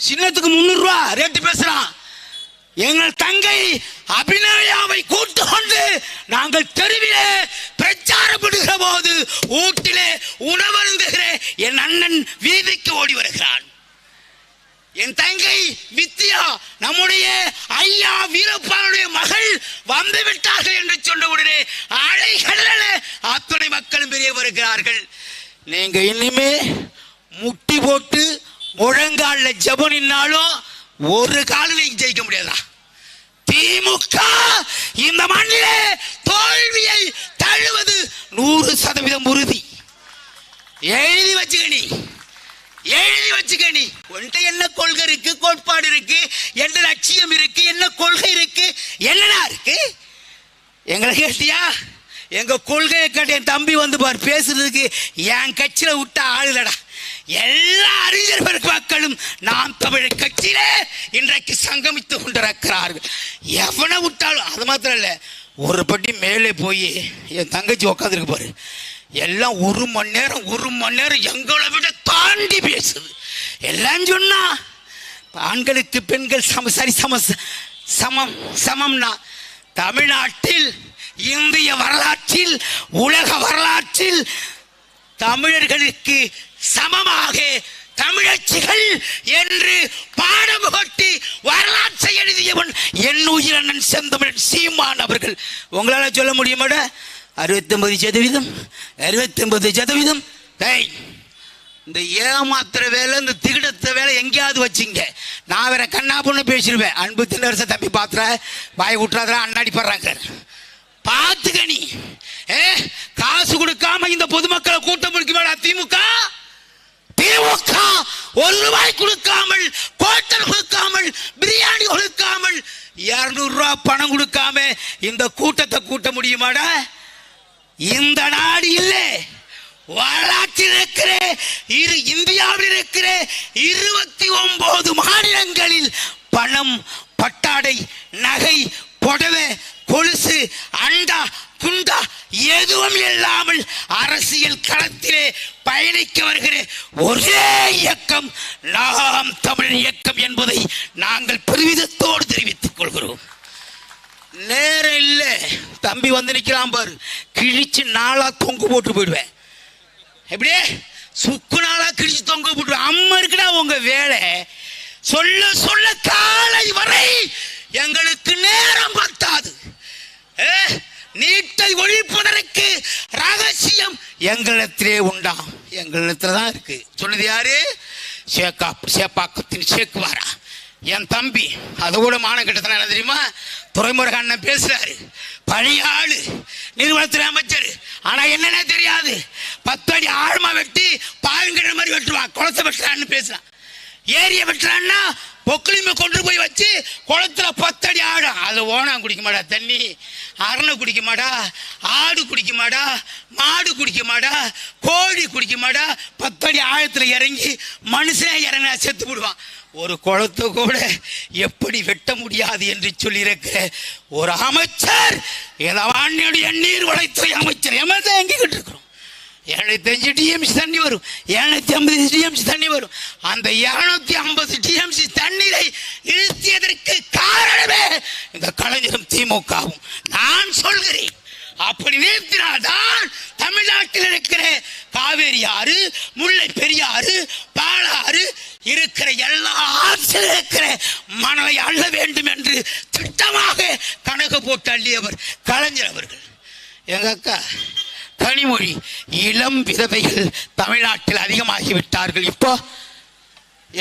சின்னத்துக்கு 300 ரூபா ரேட்டு பேசுறான். எங்கள் தங்கை அபிநயாவை கூட்டு கொண்டு நாங்கள் தெருவிலே பிரச்சாரப்படுகிற போது ஊட்டிலே உணவருந்துகிற என் அண்ணன் வீதிக்கு ஓடி வருகிறான். என் தங்கை வித்யா நம்முடைய ஐயா வீரப்பாவுடைய மகள் வந்து விட்டார்கள் என்று சொன்ன உடனே அலைகள அத்துணை மக்களும் பெரிய வருகிறார்கள். நீங்க இனிமே முட்டி போட்டு முழங்கால ஜெபம் நின்னாலும் ஒரு காலில் ஜெயிக்க முடியாதா? திமுக இந்த மண்ணிலே தோல்வியை தழுவது 100% உறுதி. எழுதி வச்சுக்கணி, எழுதி வச்சுக்கணி. உன்கிட்ட என்ன கொள்கை இருக்கு, கோட்பாடு இருக்கு, என்ன லட்சியம் இருக்கு, என்ன கொள்கை இருக்கு, என்னடா இருக்கு? எங்களை கேட்டியா? எங்க கொள்கையை கேட்ட என் தம்பி வந்து பார் பேசுறதுக்கு என் கட்சியில விட்ட ஆளுலடா. எல்லா அறிஞர் மக்களும் நாம் தமிழர் கட்சியிலே இன்றைக்கு சங்கமித்துக் கொண்டிருக்கிறார்கள். எவனை விட்டாலும் அது மாத்திரம் இல்ல, ஒரு பட்டி மேலே போய் என் தங்கச்சி உட்காந்துருக்கு பாரு, எல்லாம் 1 மணி நேரம் எங்களை விட தாண்டி பேசுது. எல்லாம் சொன்னா ஆண்களுக்கு பெண்கள் சமம்னா தமிழ்நாட்டில், இந்திய வரலாற்றில், உலக வரலாற்றில் தமிழர்களுக்கு சமமாக தமிழச்சிகள் என்று பாடம் புகட்டி வரலாற்றை எழுதியவன் என் உயிரண்ணன் செந்தமிழன் சீமான் அவர்கள். உங்களால சொல்ல முடியுமாட 69%, 69%? இந்த ஏமாத்துற வேலை, இந்த திகிடத்த வேலை எங்கேயாவது வச்சுங்க. நான் வேற கண்ணா பொண்ணு பேசிடுவேன். அன்பு தின்னரச தம்பி பாத்திர வாய் விட்டுறாத அண்ணாடி படுறாங்க. பார்த்துக்கணி, காசு கொடுக்காம இந்த பொதுமக்களை கூட்டம் முடிக்க திமுக. திமுக 1 ரூபாய் கொடுக்காமல், கோட்டல் கொடுக்காமல், பிரியாணி கொடுக்காமல், 200 ரூபாய் பணம் கொடுக்காம இந்த கூட்டத்தை கூட்ட முடியுமாடா? இந்த நாடு இல்லை. வரலாற்றில் இருக்கிற இந்தியாவில் இருக்கிற 29 மாநிலங்களில் பணம், பட்டாடை, நகை, புடவை, கொலுசு, அண்டா, குண்டா எதுவும் இல்லாமல் அரசியல் களத்திலே பயணிக்க வருகிற ஒரே இயக்கம் நாம் தமிழ் இயக்கம் என்பதை நாங்கள் பெருமிதத்தோடு தெரிவித்துக் கொள்கிறோம். நேரம் இல்ல, தம்பி வந்து நிக்கிறான் பாரு, கிழிச்சு நாளா தொங்கு போட்டு போயிடுவேன். எப்படியே சுக்கு நாளா கிழிச்சு தொங்க போட்டு அம்மா இருக்குடா உங்க வேலை. சொல்ல சொல்ல காலை வரை எங்களுக்கு நேரம் பத்தாது. நீட்டை ஒழிப்பதற்கு ரகசியம் எங்களிடத்திலே உண்டாம், எங்களிடத்துல தான் இருக்கு. சொன்னது யாரு? சேப்பாக்கத்தின் சேக்குவாரா என் தம்பி. அது கூட மானம் கிட்டத்தன என்ன தெரியுமா? துறைமுருக அண்ணன் பேசுறாரு, பழைய ஆளு, நிறுவனத்துறை அமைச்சர். ஆனா என்னன்னே தெரியாது. 10 அடி ஆழமா வெட்டி பாருங்கிற மாதிரி வெட்டுவான். குளத்தை வெட்டுறான்னு பேசுறான். ஏரிய வெட்டுறான்னா பொக்களிமை கொண்டு போய் வச்சு குளத்துல 10 அடி ஆழம். அது ஓணம் குடிக்க மாடா தண்ணி, அரணை குடிக்க மாடா, ஆடு குடிக்க மாடா, மாடு குடிக்க மாடா, கோழி குடிக்க மாடா. 10 அடி ஆழத்துல இறங்கி மனுஷன் இறங்கினா செத்து போடுவான். ஒரு குளத்தை கூட எப்படி வெட்ட முடியாது என்று சொல்லியிருக்கிற ஒரு அமைச்சர், நீர் வளத்துறை அமைச்சர் எமர்தான் எங்கிட்டு இருக்கிறோம். 705 டிஎம்சி தண்ணி வரும், 750 டிஎம்சி தண்ணி வரும். அந்த 750 டிஎம்சி தண்ணீரை நிறுத்தியதற்கு காரணமே இந்த கலைஞரும் திமுகவும். நான் சொல்கிறேன், அப்படி நிறுத்தினால்தான் தமிழ்நாட்டில் இருக்கிற காவேரி ஆறு, முல்லை பெரியாறு, பாலாறு இருக்கிற எல்லா ஆற்றில் இருக்கிற மணலை அள்ள வேண்டும் என்று திட்டமாக கணக்கு போட்டு அள்ளியவர் கலைஞர் அவர்கள். எங்க அக்கா கனிமொழி, இளம் விதவைகள் தமிழ்நாட்டில் அதிகமாகிவிட்டார்கள். இப்போ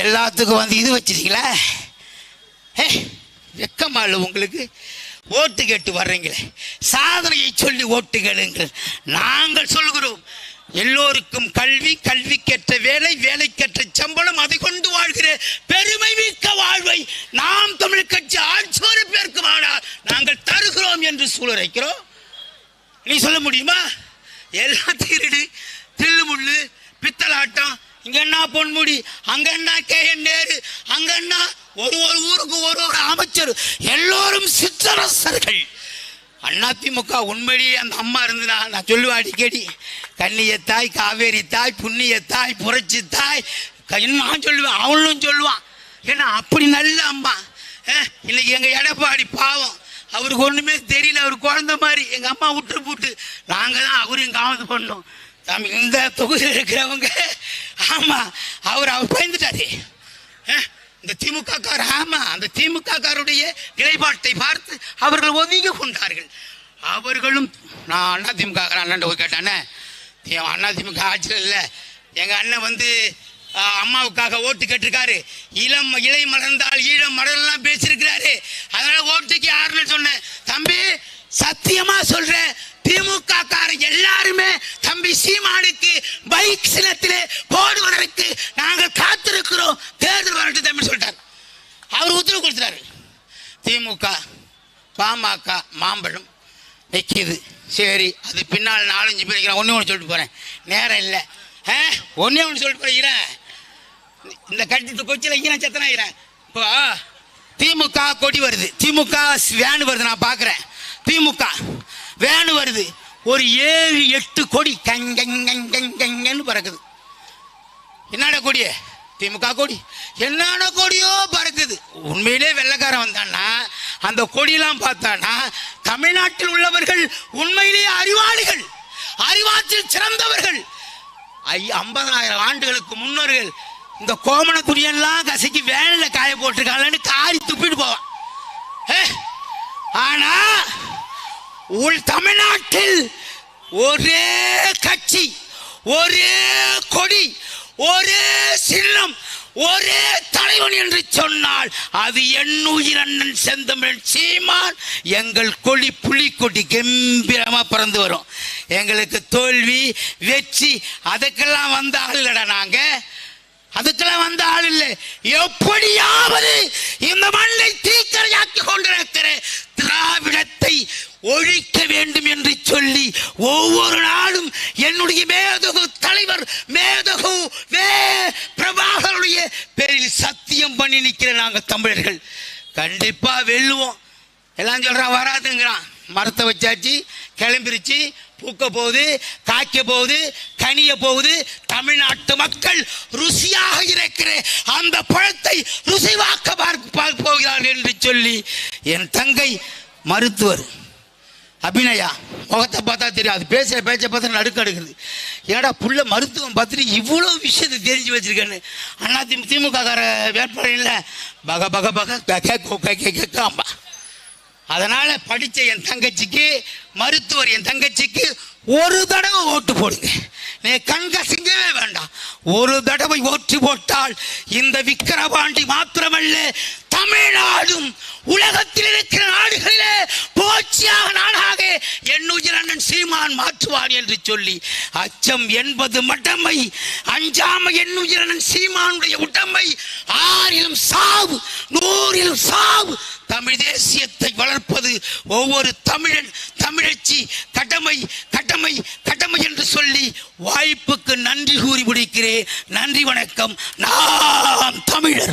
எல்லாத்துக்கும் வந்து இது வச்சிருக்கீங்களா? வெக்கமா இல்லை உங்களுக்கு? ஓட்டு கேட்டு வர்றீங்களே, சாதனையை சொல்லி ஓட்டு கேளுங்கள். நாங்கள் சொல்கிறோம், எல்லோருக்கும் கல்வி, கல்விக்கேற்ற வேலை, வேலைக்கேற்ற சம்பளம், அதை கொண்டு வாழ்கிற பெருமை மிக்க வாழ்வை நாம் தமிழ் கட்சி 600 பேருக்கு நாங்கள் தருகிறோம் என்று சூழலைக்கிறோம். நீ சொல்ல முடியுமா? எல்லாம் திருடு, தில்லுமுள்ளு, பித்தலாட்டம், இங்க என்ன பொன்முடி, அங்க என்ன KN நேரு, அங்க என்ன ஒரு ஊருக்கு ஒரு அமைச்சர், எல்லோரும் சிற்றரசர்கள். அதிமுக உண்மையிலேயே அந்த அம்மா இருந்துனா நான் சொல்லுவேன் அடிக்கடி, கண்ணிய தாய், காவேரி தாய், புண்ணிய தாய், புரட்சி தாய், நான் சொல்லுவேன், அவனும் சொல்லுவான். ஏன்னா அப்படி நல்ல அம்மா. இன்னைக்கு எங்க எடப்பாடி பாவம், அவருக்கு ஒண்ணுமே தெரியல, அவர் குழந்தை மாதிரி எங்க அம்மா விட்டு போட்டு நாங்க தான் அவரையும் காமத்து பண்ணோம். தம்பி இந்த தொகுதியில் இருக்கிறவங்க ஆமா அவர் பயந்துட்டாரு. இந்த திமுக கார ஆமா அந்த திமுக காருடைய நிலைப்பாட்டை பார்த்து அவர்கள் ஒதுங்கி கொண்டார்கள். அவர்களும் நான் அண்ணா திமுக அண்ணன் போய் கேட்டானே, அண்ணா திமுக ஆட்சியில் இல்லை, எங்க அண்ணன் வந்து அம்மாவுக்காக ஓட்டு கேட்டிருக்காரு, இலை மலர்ந்தால் ஈழம் மலர்லாம் பேசியிருக்கிறாரு, அதனால ஓட்டுக்கு யாருன்னு சொன்னேன். தம்பி சத்தியமா சொல்றேன், திமுக காரங்க எல்லாருமே தம்பி சீமானுக்கு பைக் சின்னத்திலே போடுவதற்கு நாங்கள் காத்திருக்கிறோம், தேர்தல் வரட்டு தம்பி சொல்லிட்டார். அவர் உத்தரவு கொடுத்துட்டாரு. திமுக பாமக மாம்பழம் நிற்கிது, சரி அது பின்னால் 4-5 பேர் ஒன்று சொல்லிட்டு போறேன், நேரம் இல்லை. ஒன்னே ஒன்று சொல்லிட்டு போகிறேன், இந்த கட்டிட்டு கொச்சியில் ஈரன் சத்தனாகிறேன். இப்போ திமுக கொடி வருது, திமுக வேனு வருது, நான் பார்க்குறேன். திமுக வேனு வருது, ஒரு 7-8 கொடி கங்கன்னு பறக்குது. என்னடா கொடி? திமுக கொடி. என்னென்ன கொடியோ பறக்குது. உண்மையிலே வெள்ளக்காரன் வந்தான்னா அந்த கொடியெல்லாம் பார்த்தானா தமிழ்நாட்டில் உள்ளவர்கள் உண்மையிலேயே அறிவாளிகள், அறிவாற்றல் சிறந்தவர்கள். 50,000 ஆண்டுகளுக்கு முன்னோர்கள் இந்த கோமண துணியெல்லாம் கசக்கி வேலையில காய போட்டிருக்காங்கன்னு காரி துப்பிட்டு போவான். ஆனா தமிழ்நாட்டில் ஒரே கட்சி, ஒரே கொடி, ஒரே சின்னம், ஒரே தலைவன் என்று சொன்னால் அது எண்ணுயிர் அண்ணன் செந்தமிழ் சீமான். எங்கள் கொடி புலிக்கொடி கம்பீரமா பறந்து வரும். எங்களுக்கு தோல்வி வெற்றி அதுக்கெல்லாம் வந்த ஆள் இல்லடா, நாங்க அதுக்கெல்லாம் வந்த ஆள் இல்லை. எப்படியாவது இந்த மண்ணை தீக்கரையாக்கி கொண்டிருக்கிற திராவிடத்தை ஒழிக்க வேண்டும் என்று சொல்லி ஒவ்வொரு நாளும் என்னுடைய மேதகு தலைவர் மேதகு பிரபாகருடைய பேரில் சத்தியம் பண்ணி நிற்கிற நாங்க தமிழர்கள் கண்டிப்பா வெல்லுவோம். எல்லாம் சொல்றான் வராதுங்கிறான். மரத்தை வச்சாச்சு, கிளம்பிருச்சு, பூக்க போகுது, காய்க்க போகுது, கனிய போகுது. தமிழ்நாட்டு மக்கள் ருசியாக இருக்கிற அந்த பழத்தை ருசிவாக்க பார்க்க போகிறார்கள் என்று சொல்லி என் தங்கை மருத்துவர் அபிநயா முகத்தை பார்த்தா தெரியும், அது பேசுகிற பேச்சை பார்த்தா நடுக்க எடுக்குது. ஏடா புள்ள மருத்துவம் பார்த்துட்டு இவ்வளோ விஷயத்தை தெரிஞ்சு வச்சிருக்கேன்னு. அண்ணா திமுக கார வேட்பாளர் இல்லை, பக பக பக கேட்காம்பா. அதனால படித்த என் தங்கச்சிக்கு, மருத்துவர் என் தங்கச்சிக்கு ஒரு தடவை ஓட்டு போடுங்க. நீ கண்கசிங்கவே வேண்டாம், ஒரு தடவை ஓட்டு போட்டால் இந்த விக்கிரவாண்டி மாத்திரமல்ல தமிழ்நாடும் உலகத்தில் இருக்கிற நாடுகளிலே போச்சியாக நாடாக எண்ணுயிர் அண்ணன் சீமான் மாற்றுவார் என்று சொல்லி அச்சம் என்பது மடமை, அஞ்சாமை எண்ணுயிர் அண்ணன் சீமானுடைய உடமை. 6 சாவு 100 சாவு. தமிழ் தேசியத்தை வளர்ப்பது ஒவ்வொரு தமிழன் தமிழச்சி கடமை கடமை கடமை என்று சொல்லி வாய்ப்புக்கு நன்றி கூறி முடிக்கிறேன். நன்றி, வணக்கம். நாம் தமிழர்.